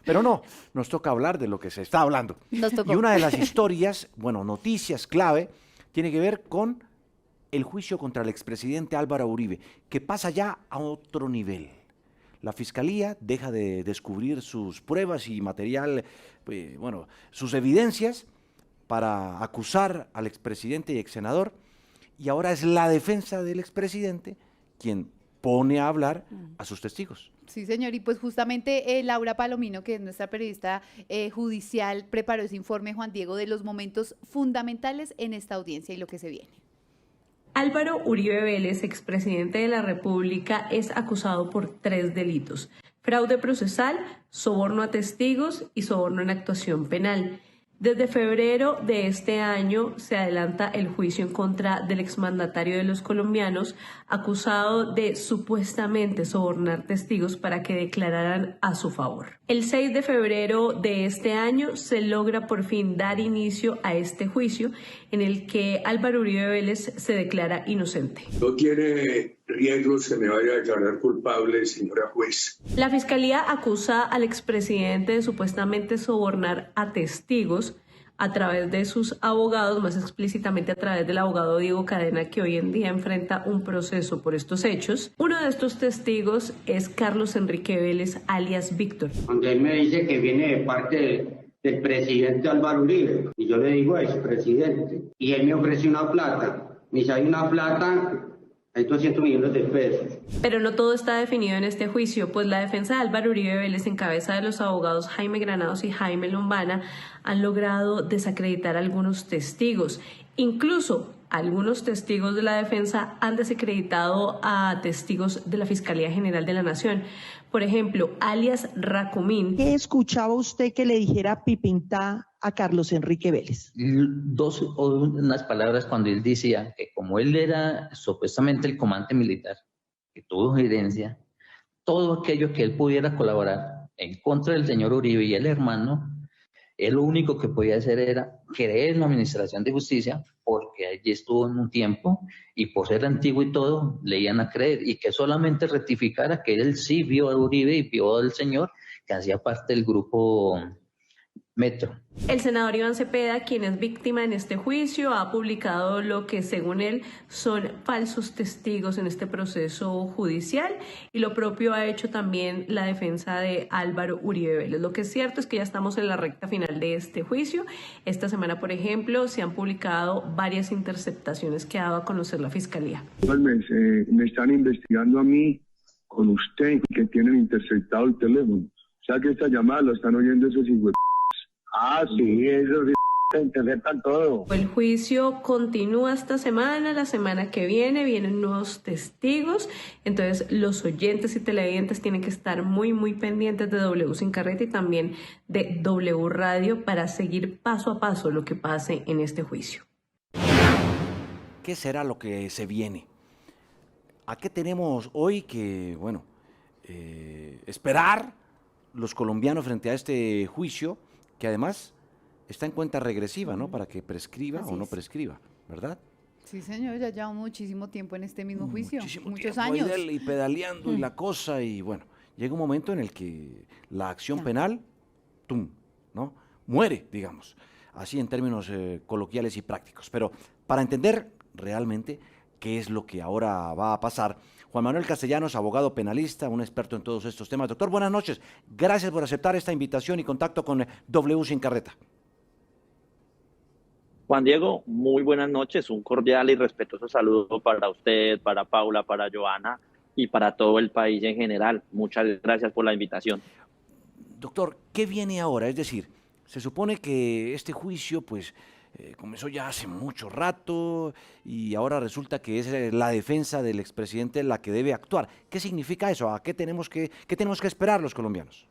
Pero no, nos toca hablar de lo que se está hablando. Nos tocó. Y una de las historias, bueno, noticias clave, tiene que ver con el juicio contra el expresidente Álvaro Uribe, que pasa ya a otro nivel. La Fiscalía deja de descubrir sus pruebas y material, bueno, sus evidencias para acusar al expresidente y exsenador, y ahora es la defensa del expresidente quien pone a hablar a sus testigos. Sí, señor, y pues justamente Laura Palomino, que es nuestra periodista judicial, preparó ese informe, Juan Diego, de los momentos fundamentales en esta audiencia y lo que se viene. Álvaro Uribe Vélez, expresidente de la República, es acusado por 3 delitos: fraude procesal, soborno a testigos y soborno en actuación penal. Desde febrero de este año se adelanta el juicio en contra del exmandatario de los colombianos, acusado de supuestamente sobornar testigos para que declararan a su favor. El 6 de febrero de este año se logra por fin dar inicio a este juicio, en el que Álvaro Uribe Vélez se declara inocente. No tiene riesgos que me vaya a declarar culpable, señora juez. La Fiscalía acusa al expresidente de supuestamente sobornar a testigos a través de sus abogados, más explícitamente a través del abogado Diego Cadena, que hoy en día enfrenta un proceso por estos hechos. Uno de estos testigos es Carlos Enrique Vélez, alias Víctor. Cuando él me dice que viene de parte del presidente Álvaro Uribe, y yo le digo expresidente, y él me ofrece una plata, me dice, hay una plata, hay 200 millones de pesos. Pero no todo está definido en este juicio, pues la defensa de Álvaro Uribe Vélez, en cabeza de los abogados Jaime Granados y Jaime Lombana, han logrado desacreditar a algunos testigos. Incluso algunos testigos de la defensa han desacreditado a testigos de la Fiscalía General de la Nación. Por ejemplo, alias Racumín. ¿Qué escuchaba usted que le dijera Pipintá a Carlos Enrique Vélez? Unas palabras cuando él decía que como él era supuestamente el comandante militar, que tuvo evidencia, todo aquello que él pudiera colaborar en contra del señor Uribe y el hermano, él lo único que podía hacer era creer en la Administración de Justicia, porque allí estuvo en un tiempo y por ser antiguo y todo, le iban a creer, y que solamente rectificara que él sí vio a Uribe y vio al señor que hacía parte del grupo Metro. El senador Iván Cepeda, quien es víctima en este juicio, ha publicado lo que según él son falsos testigos en este proceso judicial, y lo propio ha hecho también la defensa de Álvaro Uribe Vélez. Lo que es cierto es que ya estamos en la recta final de este juicio. Esta semana, por ejemplo, se han publicado varias interceptaciones que ha dado a conocer la Fiscalía. Me están investigando a mí con usted, que tienen interceptado el teléfono. O sea que esta llamada la están oyendo esos hijos. Ah, sí, eso sí, se interceptan todo. El juicio continúa esta semana, la semana que vienen nuevos testigos, entonces los oyentes y televidentes tienen que estar muy pendientes de W Sin Carreta y también de W Radio para seguir paso a paso lo que pase en este juicio. ¿Qué será lo que se viene? ¿A qué tenemos hoy que, bueno, esperar los colombianos frente a este juicio, que además está en cuenta regresiva, ¿no? Para que prescriba o no prescriba, ¿verdad? Sí, señor, ya lleva muchísimo tiempo en este mismo juicio, muchos tiempo, años. Y pedaleando y la cosa, y bueno, llega un momento en el que la acción penal, ¡tum!, ¿no? Muere, digamos, así en términos coloquiales y prácticos. Pero para entender realmente qué es lo que ahora va a pasar, Juan Manuel Castellanos, abogado penalista, un experto en todos estos temas. Doctor, buenas noches. Gracias por aceptar esta invitación y contacto con W Sin Carreta. Juan Diego, muy buenas noches. Un cordial y respetuoso saludo para usted, para Paula, para Joana y para todo el país en general. Muchas gracias por la invitación. Doctor, ¿qué viene ahora? Es decir, se supone que este juicio, pues, comenzó ya hace mucho rato y ahora resulta que es la defensa del expresidente la que debe actuar. ¿Qué significa eso? ¿A qué tenemos que esperar los colombianos?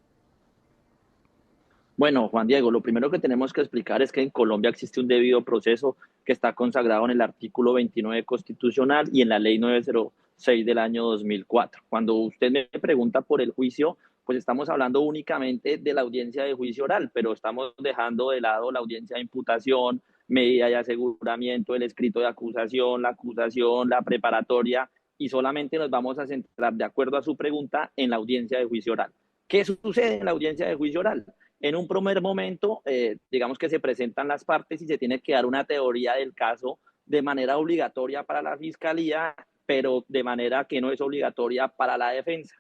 Bueno, Juan Diego, lo primero que tenemos que explicar es que en Colombia existe un debido proceso que está consagrado en el artículo 29 constitucional y en la ley 906 del año 2004. Cuando usted me pregunta por el juicio, pues estamos hablando únicamente de la audiencia de juicio oral, pero estamos dejando de lado la audiencia de imputación, medida de aseguramiento, el escrito de acusación, la preparatoria, y solamente nos vamos a centrar, de acuerdo a su pregunta, en la audiencia de juicio oral. ¿Qué sucede en la audiencia de juicio oral? En un primer momento, digamos que se presentan las partes y se tiene que dar una teoría del caso de manera obligatoria para la fiscalía, pero de manera que no es obligatoria para la defensa.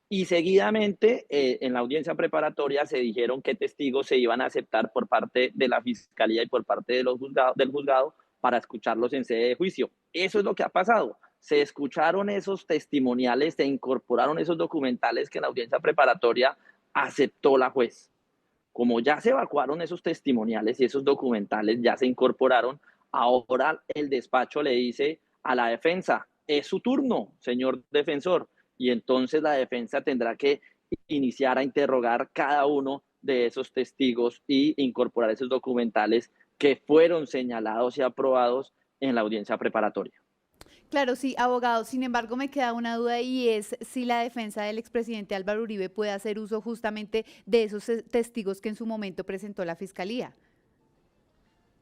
Y seguidamente, en la audiencia preparatoria se dijeron qué testigos se iban a aceptar por parte de la fiscalía y por parte de del juzgado para escucharlos en sede de juicio. Eso es lo que ha pasado. Se escucharon esos testimoniales, se incorporaron esos documentales que en la audiencia preparatoria aceptó la juez. Como ya se evacuaron esos testimoniales y esos documentales ya se incorporaron, ahora el despacho le dice a la defensa, es su turno, señor defensor, y entonces la defensa tendrá que iniciar a interrogar cada uno de esos testigos y incorporar esos documentales que fueron señalados y aprobados en la audiencia preparatoria. Claro, sí, abogado. Sin embargo, me queda una duda y es si la defensa del expresidente Álvaro Uribe puede hacer uso justamente de esos testigos que en su momento presentó la fiscalía.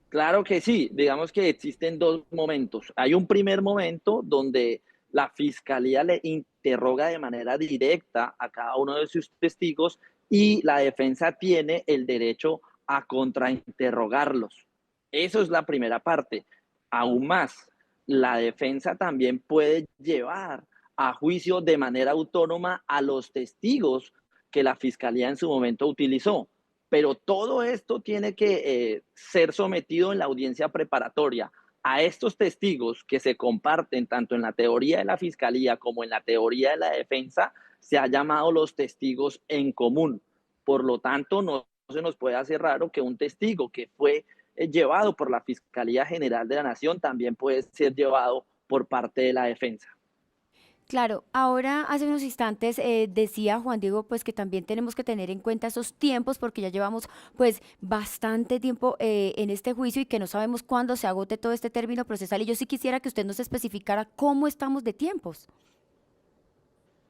Claro que sí, digamos que existen dos momentos. Hay un primer momento donde la fiscalía le interroga de manera directa a cada uno de sus testigos y la defensa tiene el derecho a contrainterrogarlos. Eso es la primera parte. Aún más, la defensa también puede llevar a juicio de manera autónoma a los testigos que la fiscalía en su momento utilizó. Pero todo esto tiene que ser sometido en la audiencia preparatoria. A estos testigos que se comparten tanto en la teoría de la fiscalía como en la teoría de la defensa, se ha llamado los testigos en común. Por lo tanto, no se nos puede hacer raro que un testigo que fue llevado por la Fiscalía General de la Nación también puede ser llevado por parte de la defensa. Claro, ahora hace unos instantes decía Juan Diego pues que también tenemos que tener en cuenta esos tiempos porque ya llevamos pues bastante tiempo en este juicio y que no sabemos cuándo se agote todo este término procesal y yo sí quisiera que usted nos especificara cómo estamos de tiempos.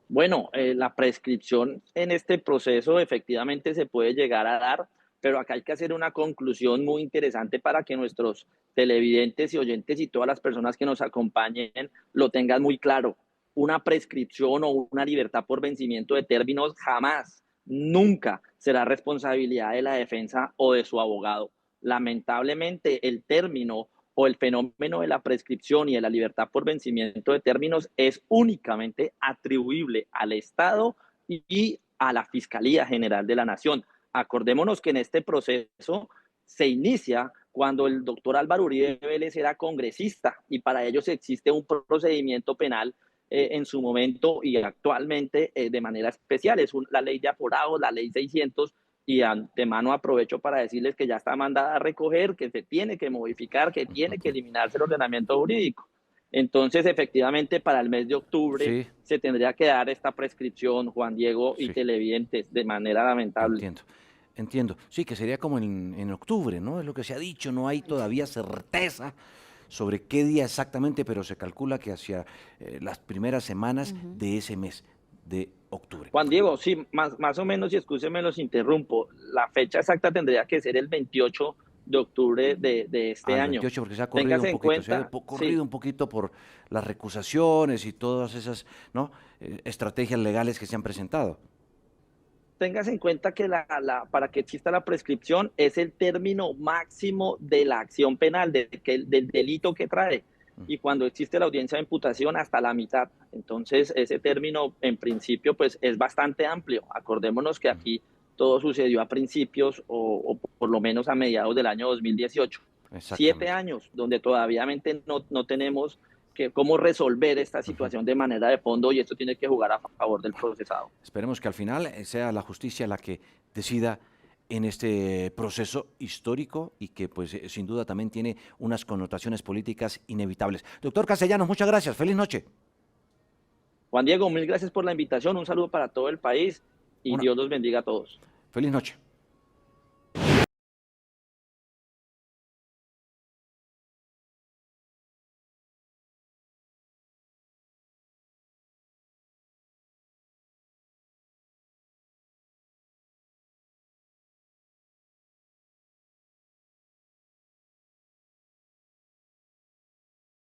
Bueno, la prescripción en este proceso efectivamente se puede llegar a dar, pero acá hay que hacer una conclusión muy interesante para que nuestros televidentes y oyentes y todas las personas que nos acompañen lo tengan muy claro. Una prescripción o una libertad por vencimiento de términos jamás, nunca será responsabilidad de la defensa o de su abogado. Lamentablemente, el término o el fenómeno de la prescripción y de la libertad por vencimiento de términos es únicamente atribuible al Estado y a la Fiscalía General de la Nación. Acordémonos que en este proceso se inicia cuando el doctor Álvaro Uribe Vélez era congresista y para ellos existe un procedimiento penal en su momento y actualmente de manera especial. Es la ley de aforados, la ley 600, y antemano aprovecho para decirles que ya está mandada a recoger, que se tiene que modificar, que tiene que eliminarse el ordenamiento jurídico. Entonces, efectivamente, para el mes de octubre se tendría que dar esta prescripción, Juan Diego y televidentes, de manera lamentable. Entiendo. Sí, que sería como en octubre, ¿no? Es lo que se ha dicho, no hay todavía certeza sobre qué día exactamente, pero se calcula que hacia las primeras semanas de ese mes de octubre. Juan Diego, sí, más o menos, y excúseme, los interrumpo, la fecha exacta tendría que ser el 28 de octubre de este año. 28, porque se ha corrido un poquito, un poquito por las recusaciones y todas esas, ¿no?, estrategias legales que se han presentado. Téngase en cuenta que para que exista la prescripción es el término máximo de la acción penal, del delito que trae. Y cuando existe la audiencia de imputación, hasta la mitad. Entonces, ese término, en principio, pues es bastante amplio. Acordémonos que aquí todo sucedió a principios o por lo menos a mediados del año 2018. 7 años donde todavía no tenemos cómo resolver esta situación de manera de fondo y esto tiene que jugar a favor del procesado. Esperemos que al final sea la justicia la que decida en este proceso histórico y que pues sin duda también tiene unas connotaciones políticas inevitables. Doctor Castellanos, muchas gracias. Feliz noche. Juan Diego, mil gracias por la invitación. Un saludo para todo el país y Dios los bendiga a todos. Feliz noche.